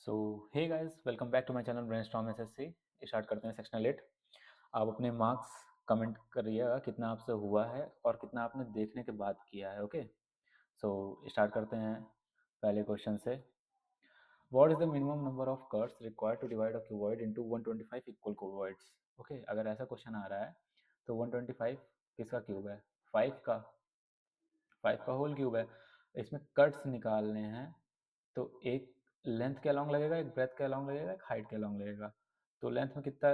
So hey guys, welcome back to my channel brainstorm SSC. Start करते हैं sectional 8। आप अपने मार्क्स कमेंट करिएगा कितना आपसे हुआ है और कितना आपने देखने के बाद किया है। ओके, सो स्टार्ट करते हैं पहले क्वेश्चन से। What is the minimum number of curves required to divide a cuboid into 125 equal cuboids. Okay, अगर ऐसा क्वेश्चन आ रहा है तो 125 किसका क्यूब है? 5 का। 5 का होल क्यूब है। इसमें कट्स निकालने हैं तो एक लेंथ के अलॉन्ग लगेगा, एक ब्रेथ के अलॉन्ग लगेगा, एक हाइट के अलॉन्ग लगेगा। तो लेंथ में कितना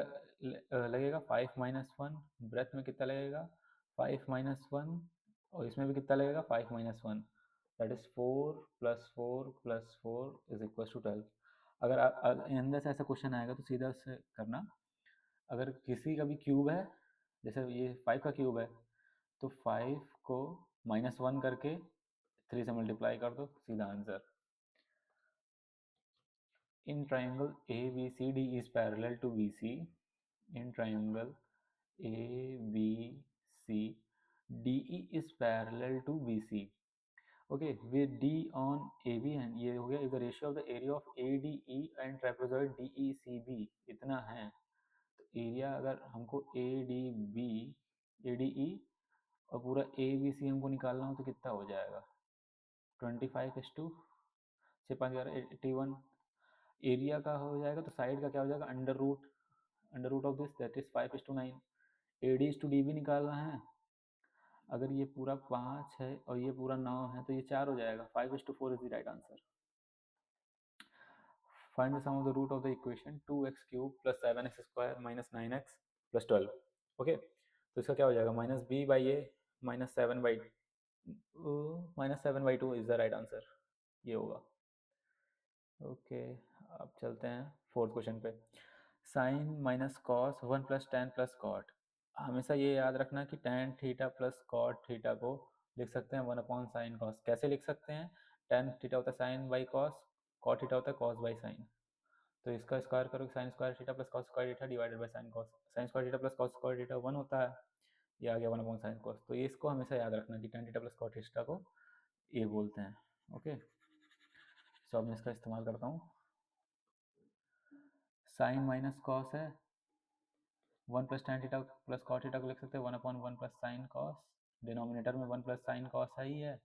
लगेगा? 5 - 1। ब्रेथ में कितना लगेगा? 5 - 1। और इसमें भी कितना लगेगा? 5 - 1। That is 4 + 4 + 4 is equal to 12। अगर अंदर से ऐसा क्वेश्चन आएगा तो सीधा से करना। अगर किसी का भी क्यूब है, जैसे ये 5 का क्यूब है, तो 5 को -1 करके 3 से मल्टीप्लाई कर दो, सीधा answer. In triangle ABCD is parallel to BC. In triangle ABCDE is parallel to BC. Okay, with D on AB and ये हो गया। if the ratio of the area of ADE and trapezoid DECB इतना है, तो area अगर हमको ADE और पूरा ABC हमको निकालना हो तो कितना हो जाएगा? 25:6 × 5 = 81। एरिया का हो जाएगा तो साइड का क्या हो जाएगा? Under root of this, that is 5:9। AD to DB निकालना है। अगर ये पूरा 5 है और ये पूरा 9 है तो ये 4 हो जाएगा। 5:4 is the right answer. Find the sum of the root of the equation 2x³ + 7x² - 9x + 12। Okay, तो इसका क्या हो जाएगा? -b/a -7/2 is the right answer. ये होगा। ओके, अब चलते हैं फोर्थ क्वेश्चन पे। Sine minus cos 1 + tan + cot. हमेशा ये याद रखना कि tan theta plus cot theta को लिख सकते हैं 1/sin कॉस। कैसे लिख सकते हैं? tan थीटा होता है sine by cos, cot theta होता है कॉस बाई साइन। तो इसका स्क्वायर करोगे sine square theta plus cos square theta divided by sine cos. Sine square theta plus cos square theta 1 होता है, ये आ गया 1/sin कॉस। तो ये इसको हमेशा याद रखना कि tan theta plus cot theta को ये बोलते हैं। ओके, सो अब मैं इसका इस्तेमाल करता हूँ। साइन माइनस कॉस है, 1 + tan theta plus cot theta को लिख सकते हैं 1/1 + sin कॉस। डिनोमिनेटर में 1 + sin कॉस है ही है।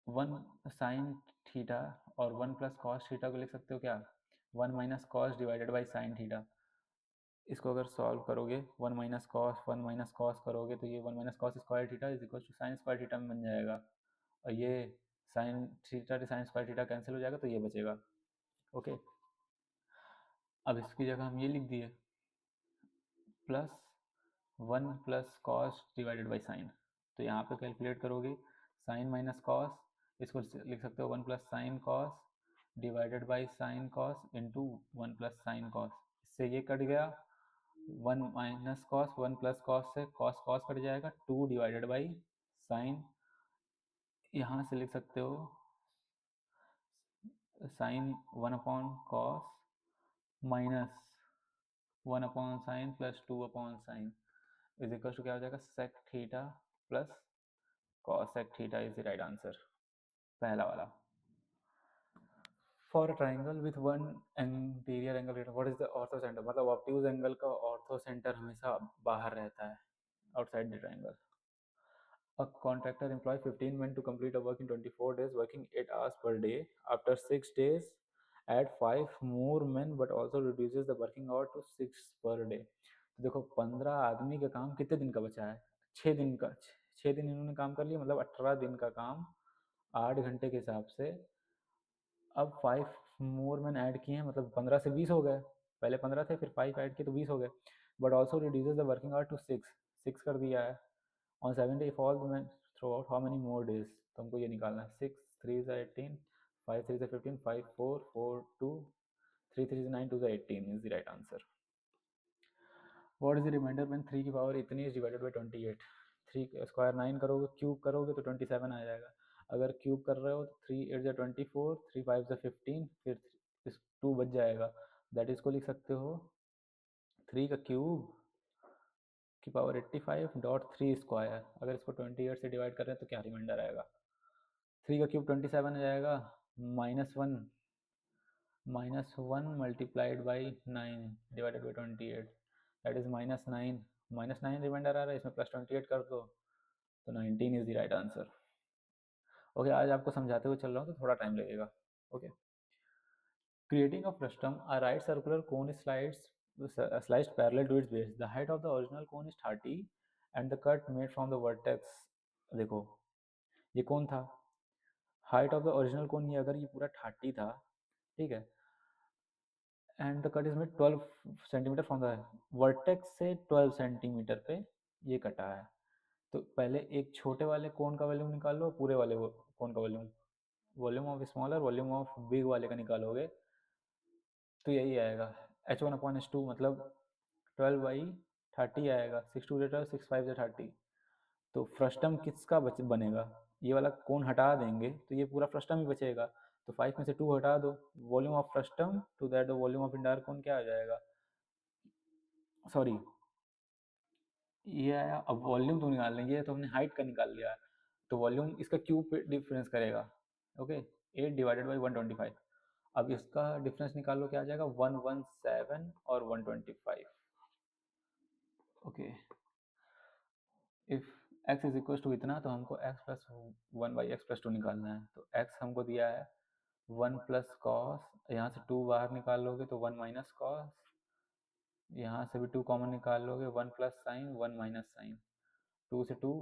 1 sin थीटा और 1 + cos थीटा को लिख सकते हो क्या? 1 - cos divided by sin theta. इसको अगर सॉल्व करोगे 1 - cos करोगे तो ये 1 - cos square theta is equal to sine square theta में बन जाएगा। और ये sine theta sine square theta cancel हो जाएगा तो ये बचेगा। ओके, अब इसकी जगह हम ये लिख दिए plus 1 + cos divided by sine. तो यहाँ पे कैलकुलेट करोगे साइन माइनस कॉस, इसको लिख सकते हो 1 + sin cos divided by sine cos into 1 + sin cos. इससे ये कट गया 1 - cos, 1 + cos से cos cos कट जाएगा 2 डिवाइडेड बाई साइन। यहाँ से लिख सकते हो sine 1/cos minus 1/sin plus 2/sin is equal to क्या हो जाएगा? sec theta plus cos sec theta is the right answer, पहला वाला। For a triangle with one interior angle what is the orthocentre? मतलब obtuse angle का orthocentre हमेशा बाहर रहता है, outside the triangle. A contractor employs 15 men to complete a work in 24 days, working 8 hours per day. After 6 days, add 5 more men, but also reduces the working hour to 6 per day. तो देखो 15 आदमी का काम कितने दिन का बचा है? 6 दिन का। 6 दिन इन्होंने काम कर लिया, मतलब 18 दिन का काम 8 घंटे के हिसाब से। अब 5 मोर मैन ऐड किए हैं, मतलब 15 से 20 हो गए। पहले 15 थे, फिर 5 ऐड किए तो 20 हो गए। But also reduces the working hour to 6 कर दिया है। On 7 day fall man throughout how many more days? तो हमको ये निकालना है। 6 3 से 18, 5 3 से 15, 5 4 4 2, 3 3 से 9, 2 से 18 is the right answer. What is the remainder when 3 की पावर इतनी इज डिवाइडेड बाई 28? 3 स्क्वायर 9 करोगे, क्यूब करोगे तो 27 आ जाएगा। अगर क्यूब कर रहे हो तो 3 8 से 24, 3 5 से 15, फिर 2 बच जाएगा। दैट इसको लिख सकते हो 3 का क्यूब की पावर 85 डॉट 3 स्क्वायर। अगर इसको 28 से डिवाइड कर रहे हैं तो क्या रिमाइंडर आएगा? 3 का क्यूब 27 आ जाएगा, -1 -1 multiplied by 9 divided by 28, that is -9। -9 reminder आ रहा है, इसमें +28 कर दो तो 19 is the right answer. Okay, आज आपको समझाते हुए चल रहा हूँ तो थोड़ा टाइम लगेगा। Okay, creating a frustum, a right circular cone is sliced parallel to its base. The height of the original cone is 30 and the cut made from the vertex, देखो ये कौन था, हाइट ऑफ द ओरिजिनल कोन, ये अगर ये पूरा 30 था, ठीक है, and the cut is made 12 centimetre from the vertex से 12 सेंटीमीटर पे ये कटा है। तो पहले एक छोटे वाले कोन का वॉल्यूम निकालो, पूरे वाले कोन का volume, volume of smaller volume of big वाले का निकालोगे तो यही आएगा H1/H2, मतलब 12/30 आएगा। 6 2 12, 6 5 30। तो फ्रस्टम किसका बनेगा, ये वाला कोन हटा देंगे तो ये पूरा फ्रस्टम ही बचेगा। तो 5 में से 2 हटा दो, volume of frustum to that volume of entire cone क्या आ जाएगा, सॉरी ये आया। अब वॉल्यूम तो निकाल लेंगे, तो हमने हाइट का निकाल लिया, तो वॉल्यूम इसका क्यूब पे डिफरेंस करेगा। Okay, 8 divided by 125। अब इसका डिफरेंस निकालो, क्या आ जाएगा, 117 और 125। Okay, if x is equal to इतना, तो हमको x प्लस 1/x+2 निकालना है। तो x हमको दिया है 1 प्लस कॉस, यहाँ से 2 बाहर निकाल लोगे तो 1 माइनस कॉस, यहाँ से भी 2 कॉमन निकाल लोगे, 1 प्लस साइन 1 माइनस साइन, 2 से 2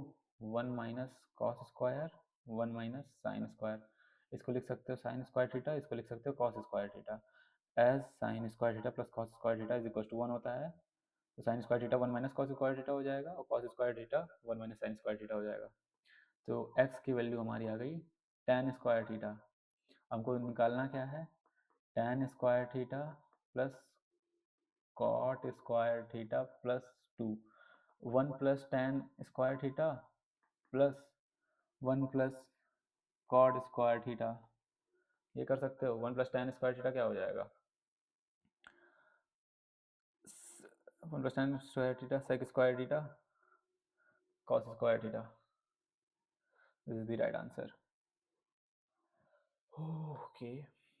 1 minus cos square 1 minus sine square. इसको लिख सकते हो साइन स्क्वायर थीटा, इसको लिख सकते हो cos square theta, as sine square theta plus cos square theta is equal to 1 होता है। तो sine square theta 1 minus cos square theta हो जाएगा और cos square theta 1 minus sine square theta हो जाएगा। तो x की वैल्यू हमारी आ गई tan स्क्वायर थीटा। हमको निकालना क्या है, tan square theta plus cot square theta plus 2, 1 plus tan square theta plus 1 plus cot square theta, ये कर सकते हो। 1 प्लस tan स्क्वायर थीटा क्या हो जाएगा, 1 plus tan square theta sec square theta cos square theta, this is the right answer. Okay,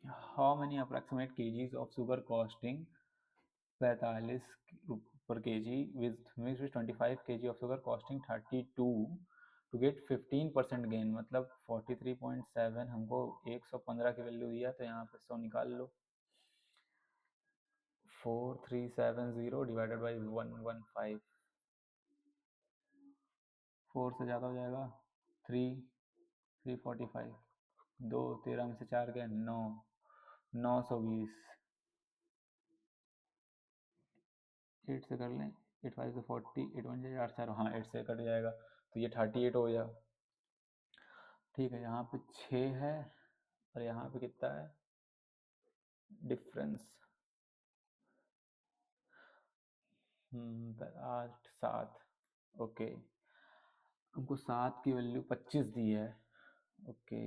how many approximate kgs of sugar costing 45 per kg with mix with 25 kg of sugar costing 32 to get 15% gain, मतलब 43.7। हमको 115 की value दिया, तो यहाँ पे 100 निकाल लो। 4370 divided by 115, 4 से ज़्यादा हो जाएगा, 345, 2 13 में से 4 गए 9, 920, 8 से कर लें, 8 5 से 40, 8 1 जाए 8 4, हाँ 8 से कट जाएगा तो ये 38 हो गया। ठीक है, यहाँ पे 6 है और यहाँ पे कितना है डिफरेंस, 8 7। ओके, हमको 7 की वैल्यू 25 दी है। ओके,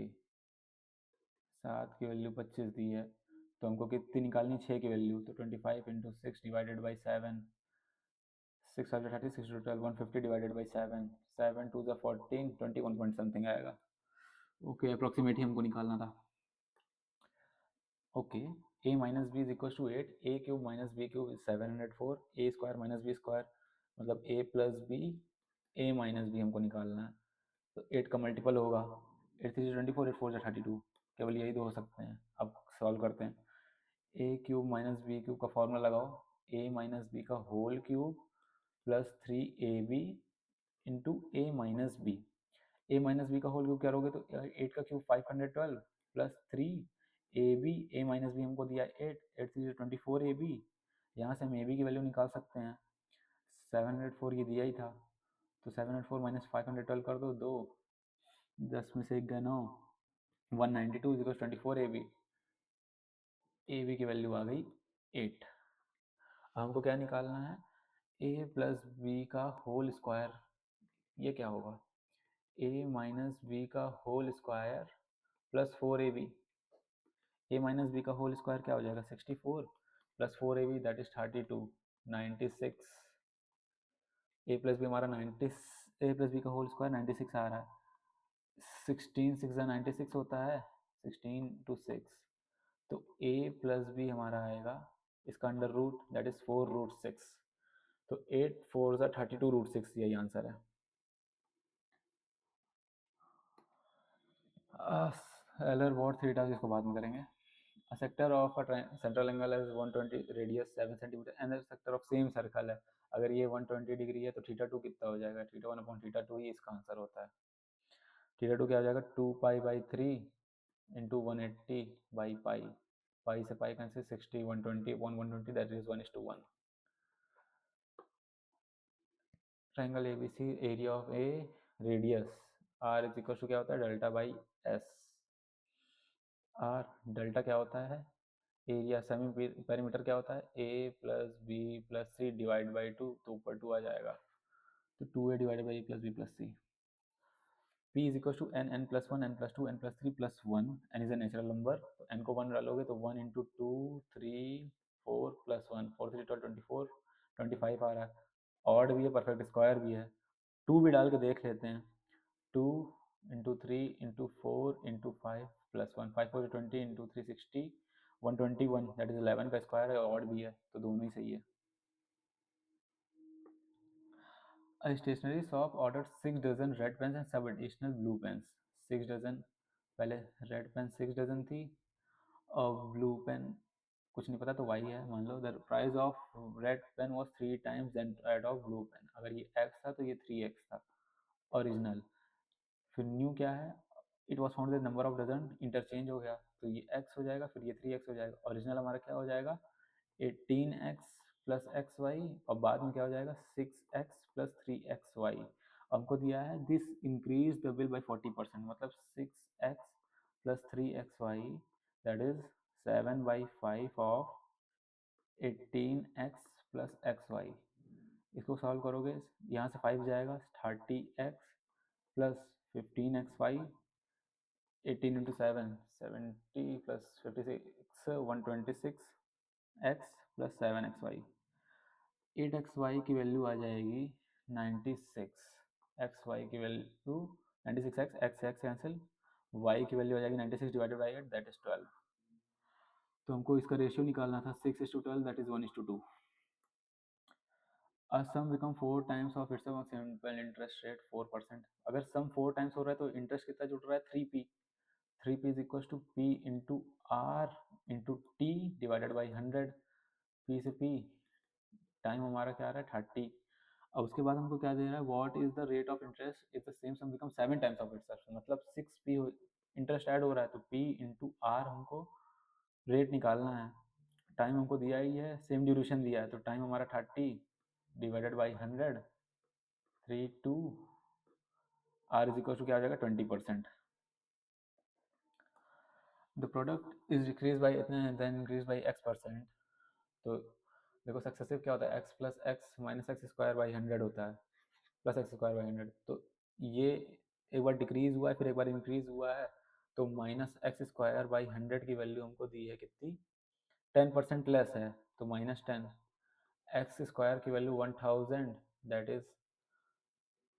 7 की वैल्यू 25 दी है, तो हमको कितनी निकालनी, 6 की वैल्यू, तो 25 into 6 divided by 7, 6 5 30, 6 2 12, 150 divided by 7, 7 2 14, 21 point something आएगा। ओके, अप्रोक्सीमेट ही हमको निकालना था। Okay, a minus b is equal to 8, a cube minus B cube is 704, a square minus b square मतलब a plus b, A minus B हमको निकालना है। तो 8 का मल्टीपल होगा, 8 3 24, 8 4 32, केवल यही दो हो सकते हैं। अब सॉल्व करते हैं, A cube minus B cube का फॉर्मूला लगाओ, a माइनस बी का whole cube plus 3ab into A minus B. A minus B का होल क्यूब क्या करोगे तो 8 का cube 512 plus 3 A B, A minus B हमको दिया 8, 8 3 24 ए बी, यहाँ से हम ए बी की वैल्यू निकाल सकते हैं, 704 ये दिया ही था, तो 704 माइनस 512 कर दो, 2 10 में से 1 गया 9, 192 इज 24 ए बी, ए बी की वैल्यू आ गई 8। हमको क्या निकालना है, ए प्लस बी का होल स्क्वायर, ये क्या होगा, ए माइनस बी का whole square plus 4ab, a minus B का होल स्क्वायर क्या हो जाएगा 64 plus 4ab that is 32, 96, a plus b हमारा 90, ए प्लस बी का होल स्क्वायर 96 आ रहा है, 16 6 96 होता है, 16 to 6, तो a प्लस बी हमारा आएगा इसका अंडर रूट, दैट इज 4√6। तो 8 4 ज़ा 32√6, यही आंसर है। एलर वॉट थीटा इसको बाद में करेंगे। A sector of a central angle has 120 radius 7 centimetre and sector of same circle है। अगर ये 120 डिग्री है तो थीटा 2 कितना हो जाएगा? थीटा 1 अपॉन थीटा 2 ही इसका आंसर होता है। थीटा 2 क्या हो जाएगा? 2 पाई/3 इंटू 180 बाई पाई। पाई से pi cancel, 60 120 1 120 that is 1:1। Triangle ABC area of A radius R is equal to क्या होता है? Delta by S. R delta क्या होता है? एरिया सेमी पेरीमीटर क्या होता है? ए plus B plus C divide by 2, तो ऊपर 2 आ जाएगा, तो 2a divided by A plus B plus C. p is equal to n plus 1 n plus 2 n plus 3 plus 1। n is a natural number, तो n को 1 डालोगे तो 1 into 2 3 4 plus 1 4 3 12 24 25 आ रहा है। ऑड भी है, परफेक्ट स्क्वायर भी है। 2 भी डाल के देख लेते हैं। 2 into 3 into 4 into 5 plus 1 5 4 20 into 3 60 121 that is 11 का स्क्वायर है, ऑड भी है, तो दोनों ही सही है। A stationery shop ordered 6 dozen red pens and 7 additional blue pens. 6 dozen, पहले रेड पेन 6 डजन थी और ब्लू पेन कुछ नहीं पता तो वाई है मान लो। The price of red pen was 3 times that of blue pen. अगर ये एक्स था तो ये 3x था ओरिजिनल। फिर न्यू क्या है? It was found the number of dozen interchange हो गया, तो ये x हो जाएगा, फिर ये 3x हो जाएगा। ओरिजिनल हमारा क्या हो जाएगा? 18x प्लस एक्स वाई, और बाद में क्या हो जाएगा? 6x plus 3xy। हमको दिया है this increase the bill by 40%, मतलब 6x plus 3xy that is 7/5 of 18x plus xy। इसको सॉल्व करोगे, यहाँ से 5 जाएगा, 30x plus 15xy, 18 into 7 70 plus 56 126x plus 7xy। 8xy की वैल्यू आ जाएगी 96, xy की value 96x, x cancel, y की वैल्यू आ जाएगी 96 डिवाइडेड बाई 8 दैट इज 12। तो हमको इसका रेशियो निकालना था 6:12 that is 1:2। A sum become 4 times of its simple interest rate 4%। अगर सम 4 टाइम्स हो रहा है तो इंटरेस्ट कितना जुड़ रहा है? 3p। 3p is equal to p into r into t divided by 100। p से p, टाइम हमारा क्या आ रहा है? 30। अब उसके बाद हमको क्या दे रहा है? What is the rate of interest if the same sum become 7 times of itself, मतलब 6p इंटरेस्ट ऐड हो रहा है, तो p इंटू आर हमको रेट निकालना है। टाइम हमको दिया ही है, सेम ड्यूरेशन दिया है, तो टाइम हमारा 30 divided by 100 3 2 r is equal to क्या हो जाएगा? 20%। The product is decrease by इतने देन इंक्रीज बाई x%। तो देखो सक्सेसिव क्या होता है? x plus x minus x square by 100 होता है, प्लस एक्स स्क्वायर बाई 100। तो ये एक बार डिक्रीज हुआ है, फिर एक बार इंक्रीज हुआ है, तो माइनस एक्स स्क्वायर बाई 100 की वैल्यू हमको दी है कितनी? 10% लेस है, तो -10। एक्स स्क्वायर की वैल्यू 1000 दैट इज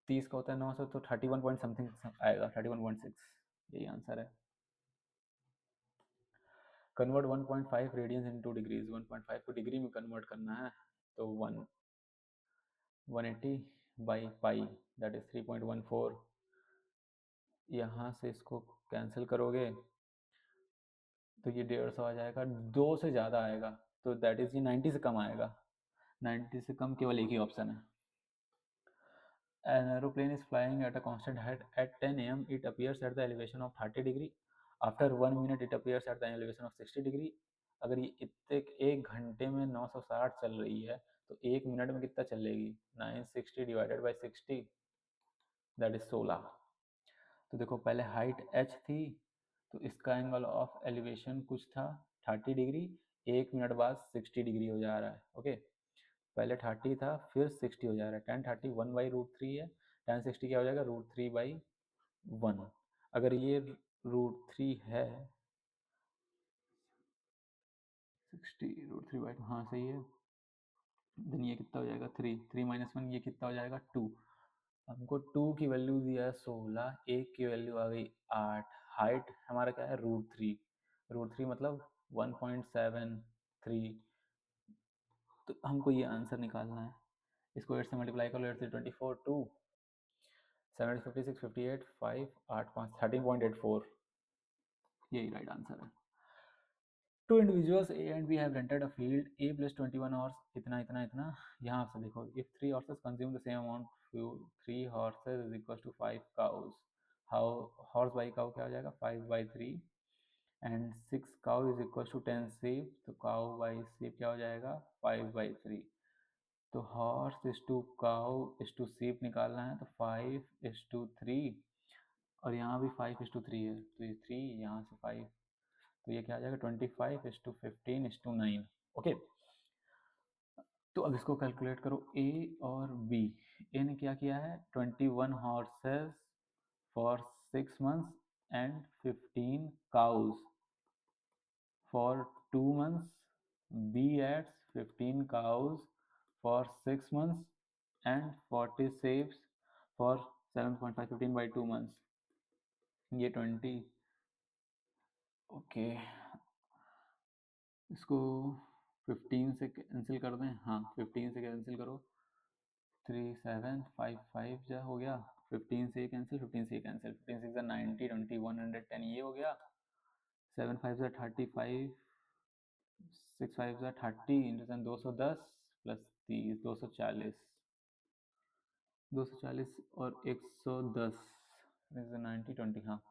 30 का होता है 900, तो 31 पॉइंट समथिंग आएगा, 31.6, यही आंसर है। Convert 1.5 radiance into degrees. 1.5 को डिग्री में कन्वर्ट करना है, तो 180 बाई पाई दैट इज 3.14। यहाँ से इसको कैंसिल करोगे तो ये 150 आ जाएगा, 2 से ज़्यादा आएगा, तो दैट इज ये 90 से कम आएगा। 90 से कम केवल एक ही ऑप्शन है। An aeroplane is flying at a constant height. At 10 a.m. it appears at the elevation of 30 degree. After 1 minute it appears at the elevation of 60 degree. अगर ये इतने एक घंटे में 960 चल रही है, तो एक मिनट में कितना चलेगी? 960 डिवाइडेड बाई 60 दैट इज 16। तो देखो पहले हाइट h थी, तो इसका एंगल ऑफ एलिवेशन कुछ था 30 डिग्री, एक मिनट बाद 60 डिग्री हो जा रहा है। ओके, पहले 30 था फिर 60 हो जा रहा है। 10 30 1/√3 है, 10 60 क्या हो जाएगा? √3/1। अगर ये √3 है 60 √3/2, हाँ सही है। देन ये कितना हो जाएगा? 3 3 - 1 ये कितना हो जाएगा? 2। हमको 2 की वैल्यू दिया है 16, एक की वैल्यू आ गई 8। हाइट हमारा क्या है? √3। √3 मतलब 1.73। तो हमको ये आंसर निकालना है। इसको 8 से मल्टीप्लाई कर लो, 8 से 24, 2 7 56 58 5 8 5 13.84, यही राइट आंसर है। Two individuals a and b have rented a field a plus 21 horse इतना इतना इतना। यहाँ से देखो, if 3 horses consume the same amount fuel, 3 horses is equal to 5 cows, how horse by cow क्या हो जाएगा, 5/3, and 6 cow is equal to 10 sheep, तो काउ बाई सीप क्या हो जाएगा, 5/3। तो horse is to cow is to sheep निकालना है, तो 5:3, और यहाँ भी 5:3 है, तो ये 3 यहाँ से 5, तो ये क्या आ जाएगा, 25:15:9। ओके, तो अब इसको कैलकुलेट करो, ए और बी। ए ने क्या किया है, 21 हॉर्सेस for 6 months and 15 cows for 2 months, b adds 15 cows for 6 months and 40 sheep for 7.5, 15/2 months, ये 20। ओके, इसको 15 से कैंसिल कर दें, हाँ 15 से कैंसिल करो, 3 7 5 5 जा हो गया, 15 से कैंसिल, 15 से कैंसिल, 15 6 90, 20 110, ये हो गया, 7 5 35, 6 5 30, इंटू 210 प्लस 30, 240, 240 और 110, 90 20, हाँ।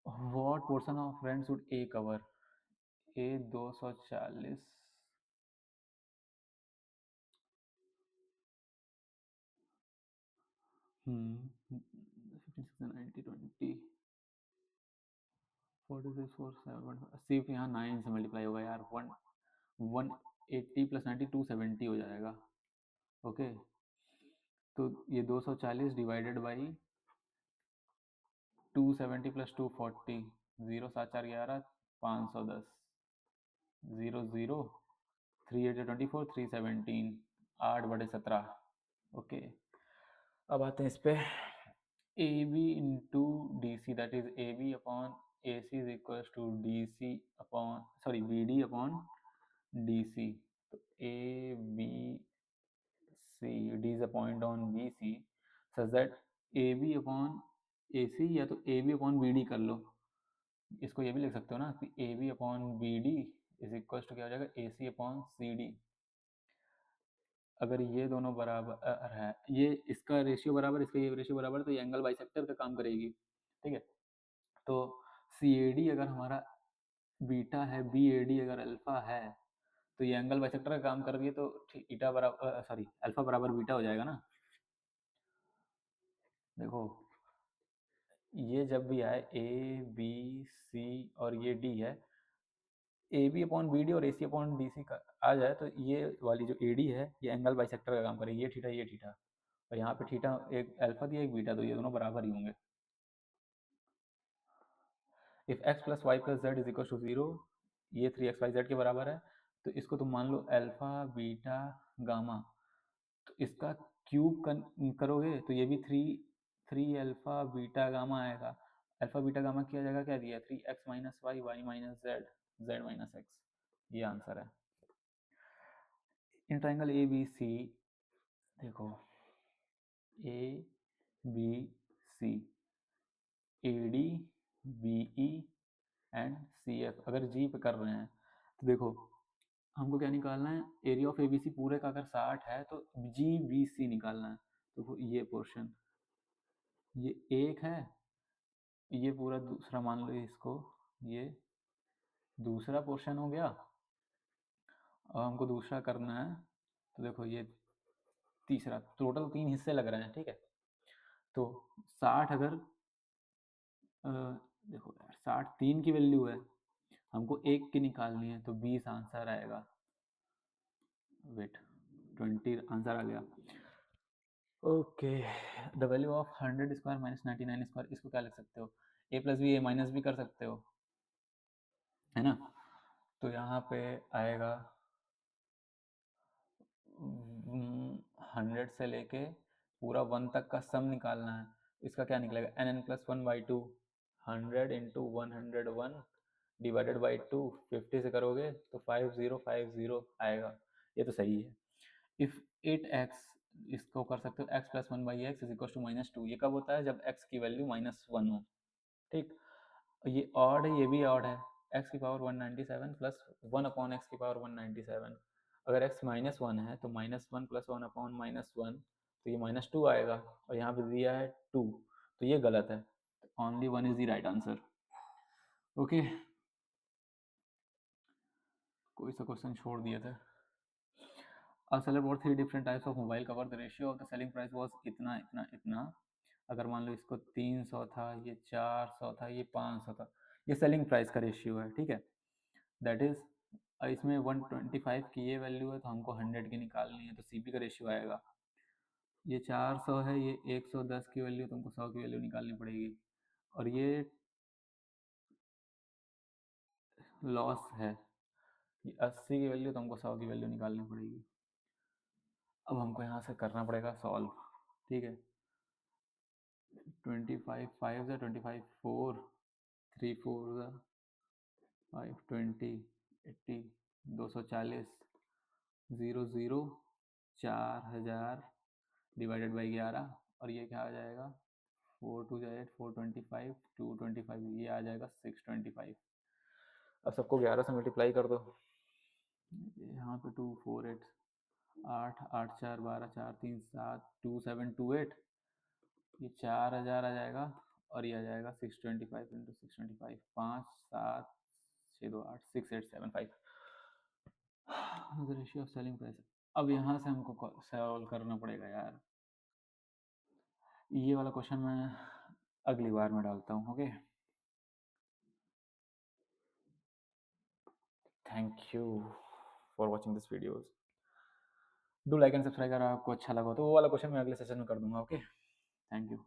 What portion of rent should A cover, ए 240, हम्म 15 90 20 46 4 7 सिर्फ यहाँ 9 से मल्टीप्लाई होगा यार, 180 प्लस 90 270 हो जाएगा। ओके, तो ये 240 डिवाइडेड बाई 270 प्लस 240, 0 7 4 11, 510, 0 0, 3 8 24, 317, 8/17। ओके, अब आते हैं इस पे, A B into D C, that is A B upon A C is equal to D C upon, sorry B D upon D C. तो A B C, D is a point on B C, such that A B upon A C, या तो A B upon B D कर लो, इसको ये भी लिख सकते हो ना कि a B upon B d is equal to क्या हो जाएगा, ए सी अपॉन सी डी। अगर ये दोनों बराबर है, ये इसका रेशियो बराबर, इसका ये रेशियो बराबर, तो ये एंगल बाइसेक्टर का काम करेगी, ठीक है। तो सी ए डी अगर हमारा बीटा है, बी ए डी अगर अल्फा है, तो ये एंगल बाइसेक्टर का काम कर रही है, तो थीटा बराबर, सॉरी अल्फा बराबर बीटा हो जाएगा ना। देखो, ये जब भी आए ए बी सी और ये डी है, a B upon B d और ए सी अपॉन डी सी का आ जाए, तो ये वाली जो ए डी है ये एंगल बाइसेक्टर का काम करेगी, ये थीटा, और यहाँ पे थीटा एक अल्फा दिया एक बीटा, तो ये दोनों बराबर ही होंगे। If x plus y plus z is equal to 0, ये 3xyz के बराबर है, तो इसको तुम मान लो अल्फा बीटा गामा, तो इसका क्यूब करोगे तो ये भी 3 अल्फा बीटा गामा आएगा। अल्फा बीटा गामा किया जाएगा, क्या दिया, 3x minus Y, Y minus Z, Z minus X, ये आंसर है। In triangle A B C, देखो A B C, A D B E and C F, अगर G पे कर रहे हैं, तो देखो हमको क्या निकालना है, area of a B c पूरे का अगर 60 है, तो जी बी सी निकालना है। तो ये पोर्शन, ये एक है, ये पूरा दूसरा मान लो इसको, ये दूसरा पोर्शन हो गया, और हमको दूसरा करना है, तो देखो ये तीसरा, टोटल 3 हिस्से लग रहे हैं, ठीक है। तो 60 अगर देखो यार, 60 3 की वैल्यू है, हमको एक की निकालनी है, तो 20 आंसर आएगा, वेट 20 आंसर आ गया। Okay, the value of 100 square minus 99 square, इसको क्या लिख सकते हो, ए प्लस बी ए माइनस भी कर सकते हो, है ना। तो यहाँ पे आएगा 100 से लेके पूरा 1 तक का सम निकालना है, इसका क्या निकलेगा, n n plus 1/2, 100 into 101 divided by 2, 50 से करोगे तो 5050 आएगा। ये तो सही है। इफ़ 8x, इसको कर सकते हो x plus 1/x is equal to -2। ये कब होता है? जब x की वैल्यू -1 हो। ठीक, ये ऑड है, ये भी ऑड है। x की पावर 197 प्लस 1 अपॉन एक्स की पावर 197। अगर x -1 है तो -1 प्लस 1 अपॉन -1, तो ये -2 आएगा, और यहाँ पे दिया है 2, तो ये गलत है। Only 1 is the right answer. Okay, कोई सा क्वेश्चन छोड़ दिए थे। A seller bought 3 different types of mobile cover. The ratio of the selling price was इतना इतना इतना। अगर मान लो इसको 300 था, ये 400 था, ये 500 था, ये सेलिंग प्राइस का रेशियो है। ठीक है, दैट इज, इसमें 125 की ये वैल्यू है तो हमको 100 की निकालनी है, तो सीपी का रेशियो आएगा। ये 400 है, ये 110 की वैल्यू, तुमको 100 की वैल्यू निकालनी पड़ेगी। और ये लॉस है, ये 80 की वैल्यू, तुमको 100 की वैल्यू निकालनी पड़ेगी। अब हमको यहाँ से करना पड़ेगा सॉल्व। ठीक है, 25 5 है, 25 4, 3 4 5 20 80 240 0 0 4000 डिवाइडेड बाई 11, और ये क्या आ जाएगा? 4 2 8 425 225, ये आ जाएगा 625। अब सबको 11 से मल्टीप्लाई कर दो। यहाँ पे 2 4 8 8 8 4 12 4 3 7 2 7 2 8, ये 4000 आ जाएगा, और ये आ जाएगा 625 into 625, 5 7 6 2 8 6875। Ratio of selling price. अब यहाँ से हमको सॉल्व करना पड़ेगा यार। ये वाला क्वेश्चन मैं अगली बार में डालता हूँ। Okay, thank you for watching this videos. Do like and subscribe अगर आपको अच्छा लगा तो। वो वाला क्वेश्चन मैं अगले सेशन में कर दूंगा। Okay, thank you.